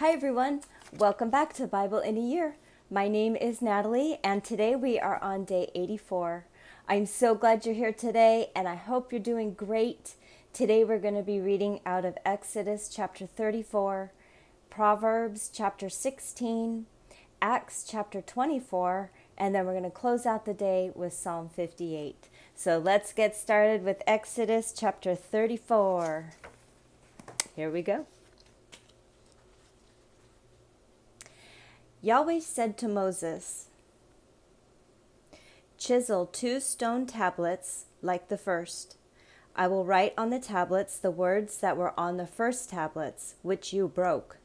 Hi everyone, welcome back to Bible in a Year. My name is Natalie and today we are on day 84. I'm so glad you're here today and I hope you're doing great. Today we're going to be reading out of Exodus chapter 34, Proverbs chapter 16, Acts chapter 24, and then we're going to close out the day with Psalm 58. So let's get started with Exodus chapter 34. Here we go. Yahweh said to Moses, "Chisel 2 stone tablets like the first. I will write on the tablets the words that were on the first tablets, which you broke.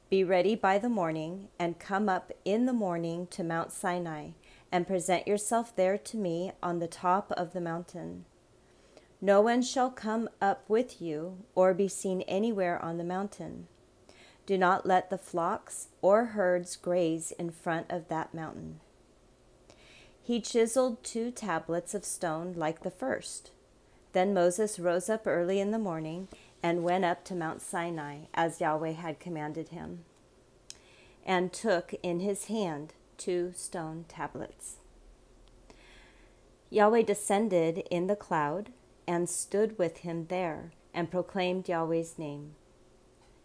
Be ready by the morning, and come up in the morning to Mount Sinai, and present yourself there to me on the top of the mountain. No one shall come up with you, or be seen anywhere on the mountain. Do not let the flocks or herds graze in front of that mountain." He chiseled 2 tablets of stone like the first. Then Moses rose up early in the morning and went up to Mount Sinai, as Yahweh had commanded him, and took in his hand 2 stone tablets. Yahweh descended in the cloud and stood with him there and proclaimed Yahweh's name.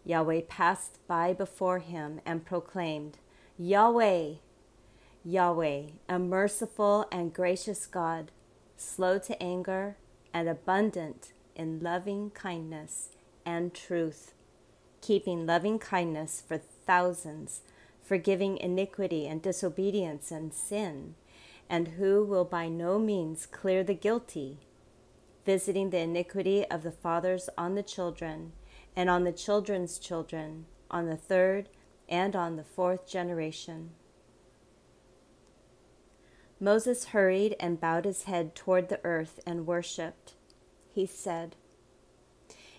Yahweh passed by before him and proclaimed, "Yahweh, Yahweh, a merciful and gracious God, slow to anger and abundant in loving kindness and truth, keeping loving kindness for thousands, forgiving iniquity and disobedience and sin, and who will by no means clear the guilty, visiting the iniquity of the fathers on the children, and on the children's children, on the 3rd and on the 4th generation." Moses hurried and bowed his head toward the earth and worshipped. He said,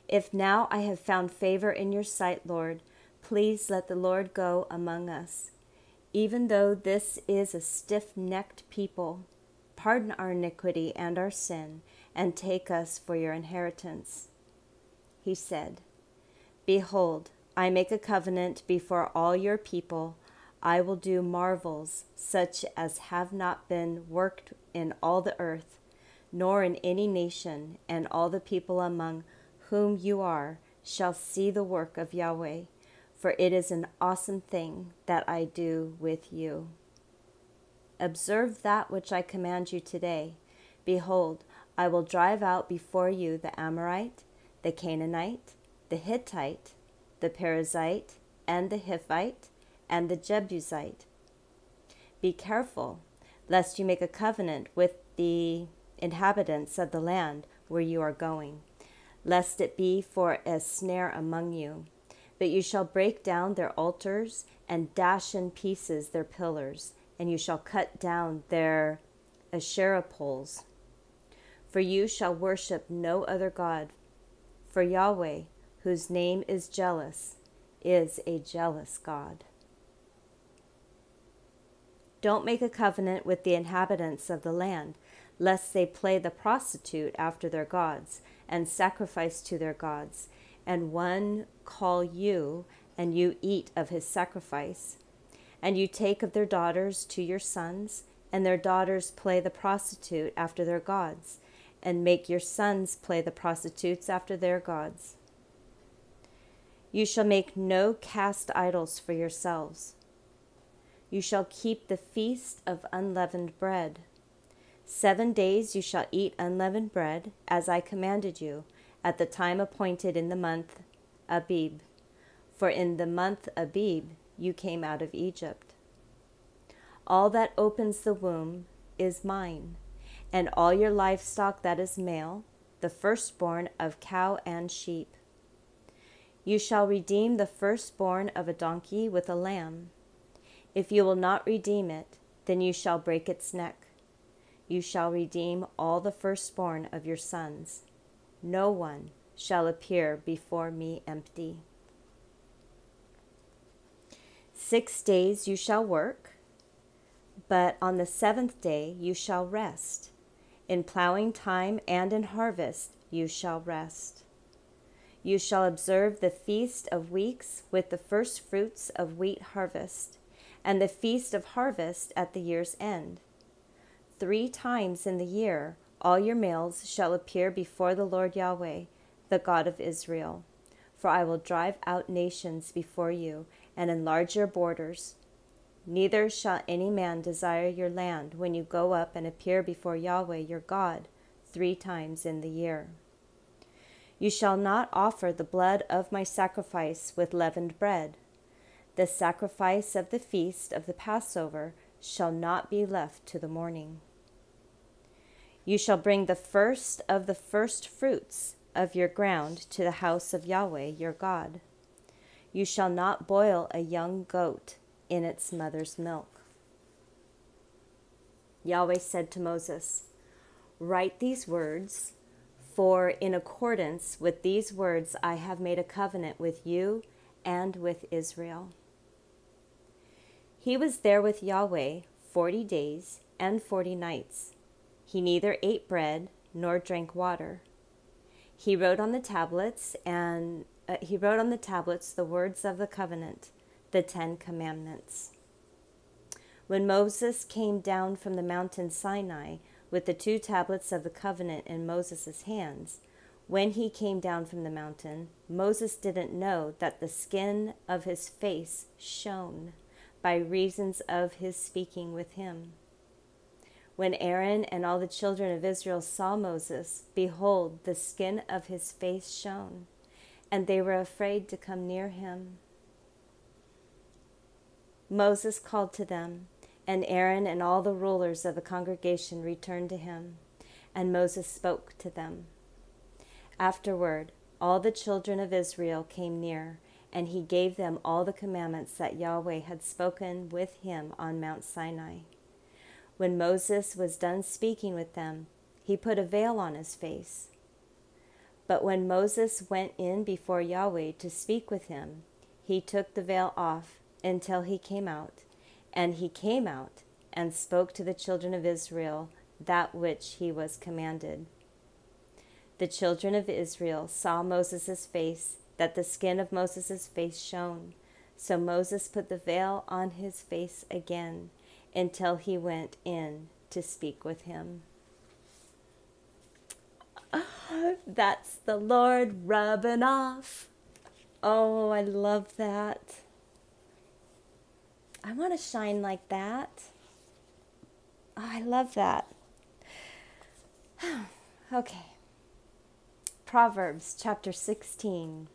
"If now I have found favor in your sight, Lord, please let the Lord go among us. Even though this is a stiff-necked people, pardon our iniquity and our sin, and take us for your inheritance." He said, "Behold, I make a covenant before all your people. I will do marvels such as have not been worked in all the earth, nor in any nation, and all the people among whom you are shall see the work of Yahweh, for it is an awesome thing that I do with you. Observe that which I command you today. Behold, I will drive out before you the Amorite, the Canaanite, the Hittite, the Perizzite, and the Hivite, and the Jebusite. Be careful, lest you make a covenant with the inhabitants of the land where you are going, lest it be for a snare among you. But you shall break down their altars and dash in pieces their pillars, and you shall cut down their Asherah poles. For you shall worship no other God, for Yahweh, whose name is jealous, is a jealous God. Don't make a covenant with the inhabitants of the land, lest they play the prostitute after their gods, and sacrifice to their gods, and one call you, and you eat of his sacrifice. And you take of their daughters to your sons, and their daughters play the prostitute after their gods, and make your sons play the prostitutes after their gods. You shall make no cast idols for yourselves. You shall keep the feast of unleavened bread. 7 days you shall eat unleavened bread, as I commanded you, at the time appointed in the month Abib. For in the month Abib you came out of Egypt. All that opens the womb is mine, and all your livestock that is male, the firstborn of cow and sheep. You shall redeem the firstborn of a donkey with a lamb. If you will not redeem it, then you shall break its neck. You shall redeem all the firstborn of your sons. No one shall appear before me empty. 6 days you shall work, but on the 7th day you shall rest. In plowing time and in harvest you shall rest. You shall observe the feast of weeks with the first fruits of wheat harvest, and the feast of harvest at the year's end. 3 times in the year all your males shall appear before the Lord Yahweh, the God of Israel. For I will drive out nations before you and enlarge your borders. Neither shall any man desire your land when you go up and appear before Yahweh your God 3 times in the year. You shall not offer the blood of my sacrifice with leavened bread. The sacrifice of the feast of the Passover shall not be left to the morning. You shall bring the first of the first fruits of your ground to the house of Yahweh your God. You shall not boil a young goat in its mother's milk. Yahweh said to Moses, "Write these words, for in accordance with these words I have made a covenant with you and with Israel." He was there with Yahweh 40 days and 40 nights. He neither ate bread nor drank water. He wrote on the tablets the words of the covenant, the 10 commandments. When Moses came down from the mountain Sinai with the 2 tablets of the covenant in Moses' hands, when he came down from the mountain, Moses didn't know that the skin of his face shone by reasons of his speaking with him. When Aaron and all the children of Israel saw Moses, behold, the skin of his face shone, and they were afraid to come near him. Moses called to them, and Aaron and all the rulers of the congregation returned to him, and Moses spoke to them. Afterward, all the children of Israel came near, and he gave them all the commandments that Yahweh had spoken with him on Mount Sinai. When Moses was done speaking with them, he put a veil on his face. But when Moses went in before Yahweh to speak with him, he took the veil off until he came out, and he came out and spoke to the children of Israel that which he was commanded. The children of Israel saw Moses' face, that the skin of Moses' face shone. So Moses put the veil on his face again until he went in to speak with him. That's the Lord rubbing off. Oh, I love that. I want to shine like that. Oh, I love that. Okay. Proverbs chapter 16.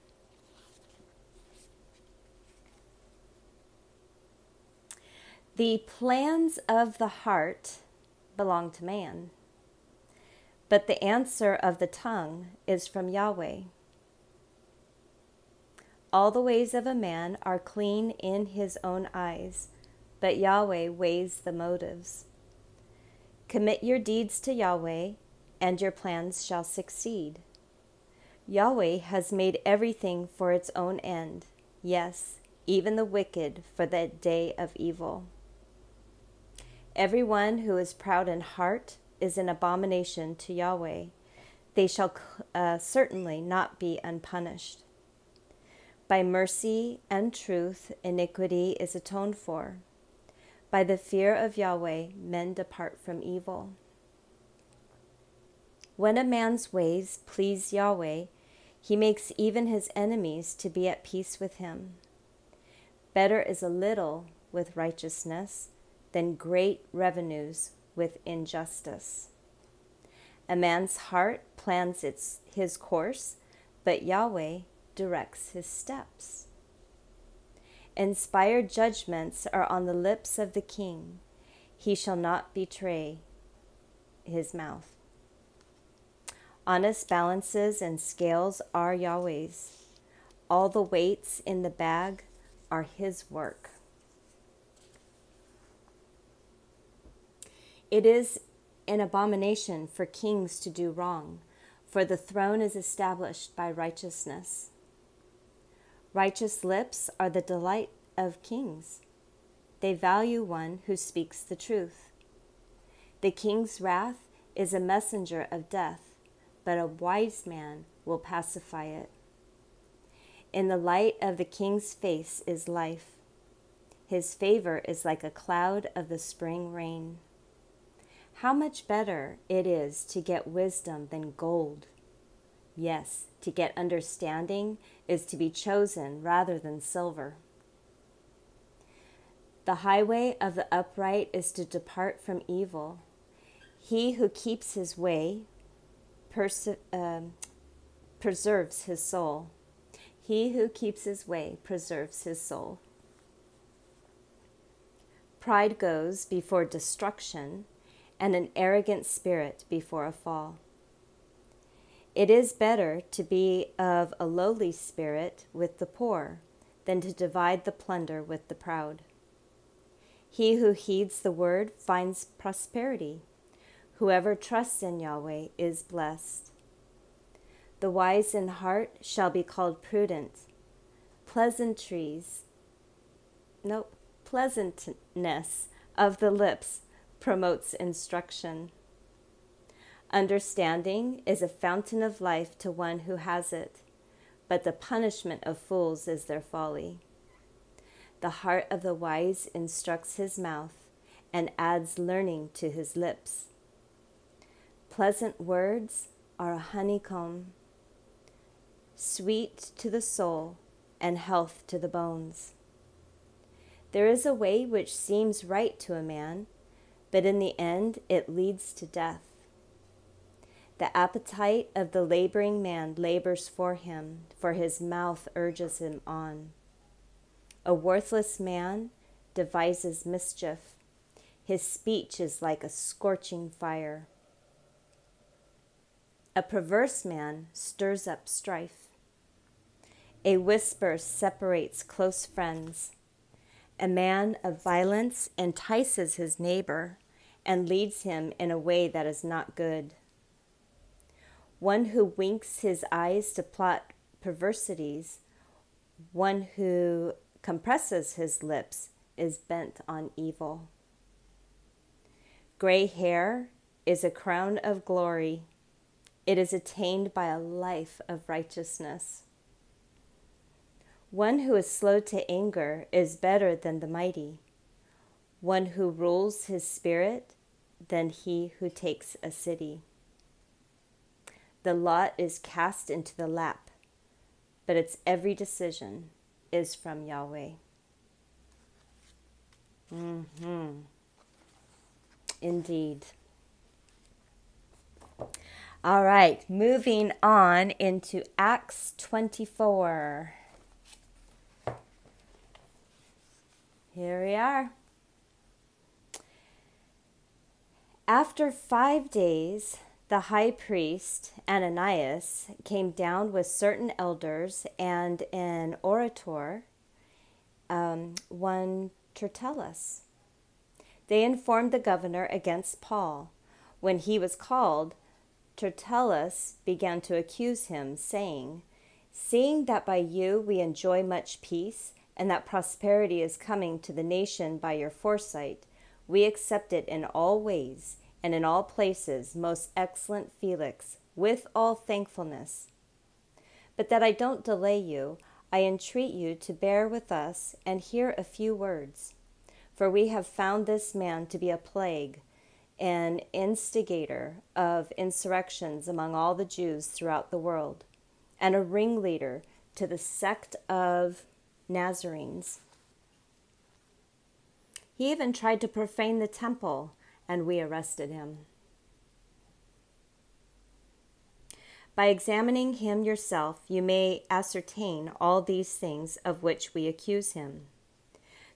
The plans of the heart belong to man, but the answer of the tongue is from Yahweh. All the ways of a man are clean in his own eyes, but Yahweh weighs the motives. Commit your deeds to Yahweh, and your plans shall succeed. Yahweh has made everything for its own end, yes, even the wicked for the day of evil. Everyone who is proud in heart is an abomination to Yahweh. They shall certainly not be unpunished. By mercy and truth, iniquity is atoned for. By the fear of Yahweh, men depart from evil. When a man's ways please Yahweh, he makes even his enemies to be at peace with him. Better is a little with righteousness than great revenues with injustice. A man's heart plans his course, but Yahweh directs his steps. Inspired judgments are on the lips of the king. He shall not betray his mouth. Honest balances and scales are Yahweh's. All the weights in the bag are his work. It is an abomination for kings to do wrong, for the throne is established by righteousness. Righteous lips are the delight of kings. They value one who speaks the truth. The king's wrath is a messenger of death, but a wise man will pacify it. In the light of the king's face is life. His favor is like a cloud of the spring rain. How much better it is to get wisdom than gold. Yes, to get understanding is to be chosen rather than silver. The highway of the upright is to depart from evil. He who keeps his way preserves his soul. He who keeps his way preserves his soul. Pride goes before destruction, and an arrogant spirit before a fall. It is better to be of a lowly spirit with the poor than to divide the plunder with the proud. He who heeds the word finds prosperity. Whoever trusts in Yahweh is blessed. The wise in heart shall be called prudent. Pleasantness of the lips promotes instruction. Understanding is a fountain of life to one who has it, but the punishment of fools is their folly. The heart of the wise instructs his mouth and adds learning to his lips. Pleasant words are a honeycomb, sweet to the soul and health to the bones. There is a way which seems right to a man, but in the end it leads to death. The appetite of the laboring man labors for him, for his mouth urges him on. A worthless man devises mischief. His speech is like a scorching fire. A perverse man stirs up strife. A whisper separates close friends. A man of violence entices his neighbor and leads him in a way that is not good. One who winks his eyes to plot perversities, one who compresses his lips is bent on evil. Gray hair is a crown of glory. It is attained by a life of righteousness. One who is slow to anger is better than the mighty. One who rules his spirit than he who takes a city. The lot is cast into the lap, but its every decision is from Yahweh. Indeed. All right, moving on into Acts 24. Here we are. After 5 days, the high priest, Ananias, came down with certain elders and an orator, one Tertullus. They informed the governor against Paul. When he was called, Tertullus began to accuse him, saying, "Seeing that by you we enjoy much peace, and that prosperity is coming to the nation by your foresight, we accept it in all ways and in all places, most excellent Felix, with all thankfulness. But that I don't delay you, I entreat you to bear with us and hear a few words. For we have found this man to be a plague, an instigator of insurrections among all the Jews throughout the world, and a ringleader to the sect of Nazarenes. He even tried to profane the temple, and we arrested him. By examining him yourself, you may ascertain all these things of which we accuse him."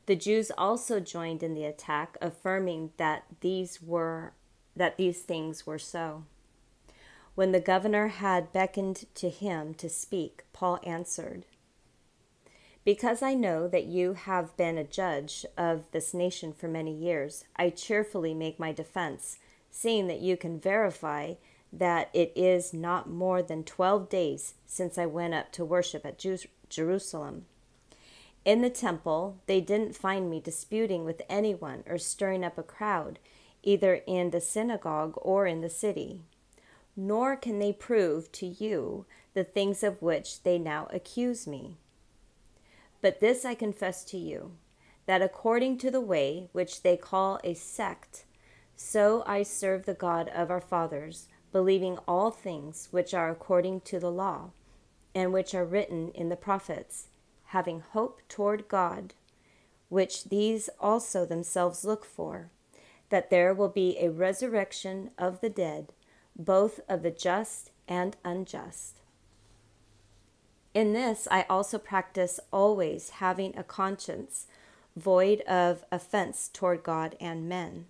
The Jews also joined in the attack, affirming that these things were so. When the governor had beckoned to him to speak, Paul answered, "Because I know that you have been a judge of this nation for many years, I cheerfully make my defense, seeing that you can verify that it is not more than 12 days since I went up to worship at Jerusalem. In the temple, they didn't find me disputing with anyone or stirring up a crowd, either in the synagogue or in the city. Nor can they prove to you the things of which they now accuse me. But this I confess to you, that according to the way which they call a sect, so I serve the God of our fathers, believing all things which are according to the law, and which are written in the prophets, having hope toward God, which these also themselves look for, that there will be a resurrection of the dead, both of the just and unjust. In this I also practice, always having a conscience void of offense toward God and men.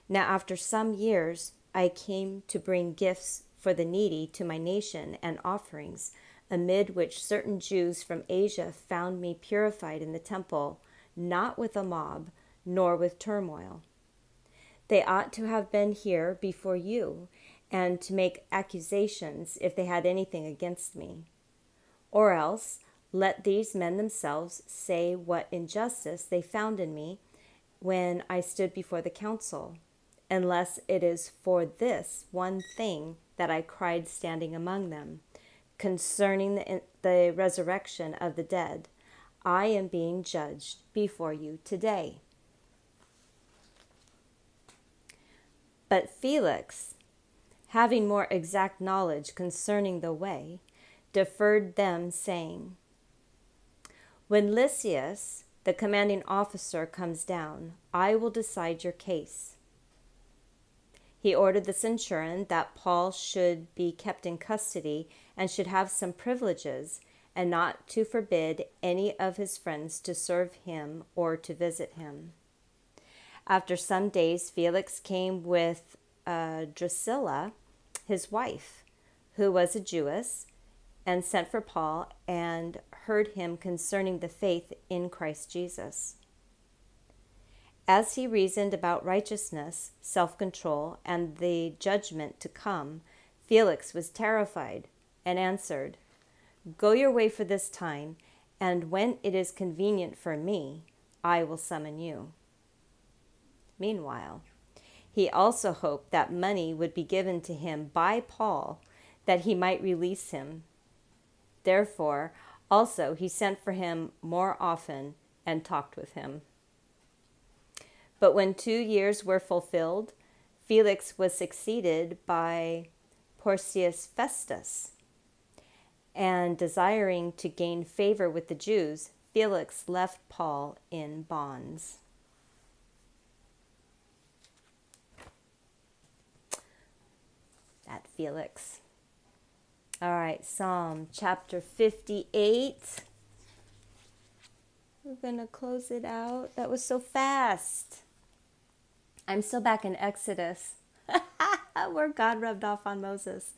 Now after some years I came to bring gifts for the needy to my nation and offerings, amid which certain Jews from Asia found me purified in the temple, not with a mob, nor with turmoil. They ought to have been here before you, and to make accusations if they had anything against me. Or else, let these men themselves say what injustice they found in me when I stood before the council, unless it is for this one thing that I cried standing among them, concerning the resurrection of the dead. I am being judged before you today. But Felix, having more exact knowledge concerning the way, deferred them, saying, When Lysias, the commanding officer, comes down, I will decide your case. He ordered the centurion that Paul should be kept in custody and should have some privileges, and not to forbid any of his friends to serve him or to visit him. After some days, Felix came with Drusilla, his wife, who was a Jewess, and sent for Paul and heard him concerning the faith in Christ Jesus. As he reasoned about righteousness, self-control, and the judgment to come, Felix was terrified and answered, Go your way for this time, and when it is convenient for me, I will summon you. Meanwhile, he also hoped that money would be given to him by Paul, that he might release him. Therefore, also he sent for him more often and talked with him. But when 2 years were fulfilled, Felix was succeeded by Porcius Festus, and desiring to gain favor with the Jews, Felix left Paul in bonds. That Felix. All right, Psalm chapter 58. We're going to close it out. That was so fast. I'm still back in Exodus, where God rubbed off on Moses.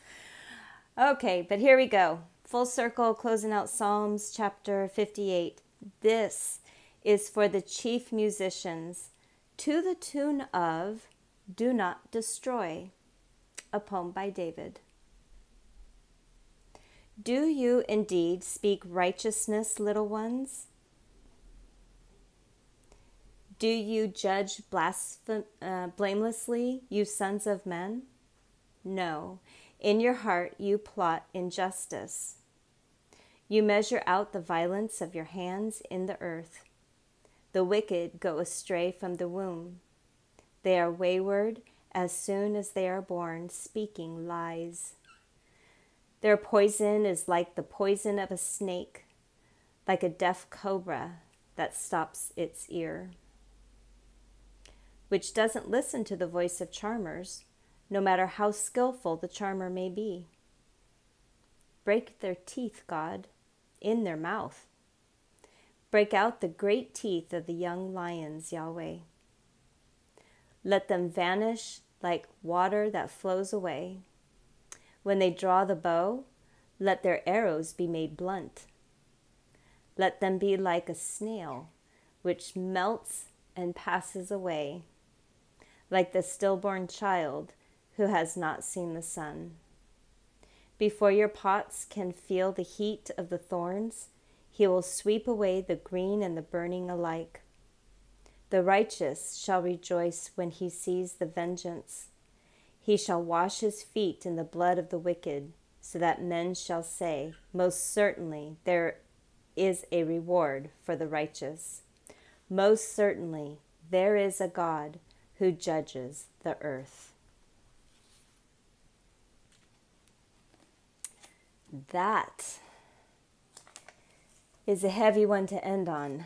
Okay, but here we go. Full circle, closing out Psalms chapter 58. This is for the chief musicians, to the tune of Do Not Destroy, a poem by David. Do you indeed speak righteousness, little ones? Do you judge blamelessly, you sons of men? No, in your heart you plot injustice. You measure out the violence of your hands in the earth. The wicked go astray from the womb. They are wayward as soon as they are born, speaking lies. Their poison is like the poison of a snake, like a deaf cobra that stops its ear, which doesn't listen to the voice of charmers, no matter how skillful the charmer may be. Break their teeth, God, in their mouth. Break out the great teeth of the young lions, Yahweh. Let them vanish like water that flows away. When they draw the bow, let their arrows be made blunt. Let them be like a snail, which melts and passes away, like the stillborn child who has not seen the sun. Before your pots can feel the heat of the thorns, he will sweep away the green and the burning alike. The righteous shall rejoice when he sees the vengeance. He shall wash his feet in the blood of the wicked, so that men shall say, Most certainly there is a reward for the righteous. Most certainly, there is a God who judges the earth. That is a heavy one to end on.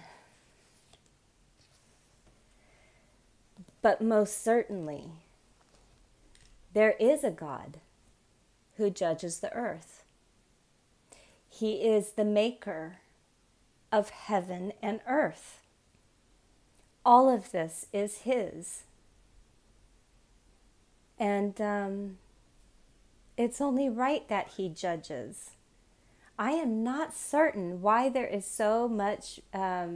But most certainly, there is a God who judges the earth. He is the maker of heaven and earth. All of this is His. And it's only right that He judges. I am not certain why there is so much, I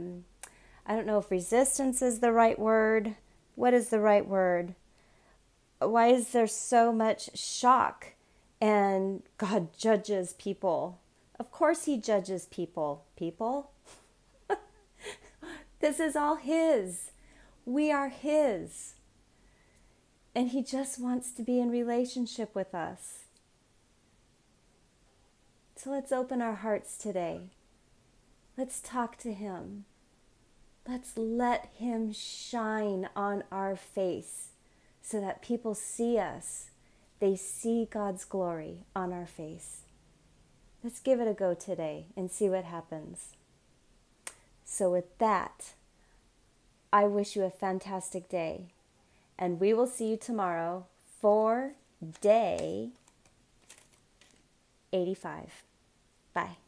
don't know if resistance is the right word. What is the right word? Why is there so much shock and God judges people? Of course He judges people. People? This is all His. We are His. And He just wants to be in relationship with us. So let's open our hearts today. Let's talk to Him. Let's let Him shine on our face so that people see us. They see God's glory on our face. Let's give it a go today and see what happens. So with that, I wish you a fantastic day. And we will see you tomorrow for day 85. Bye.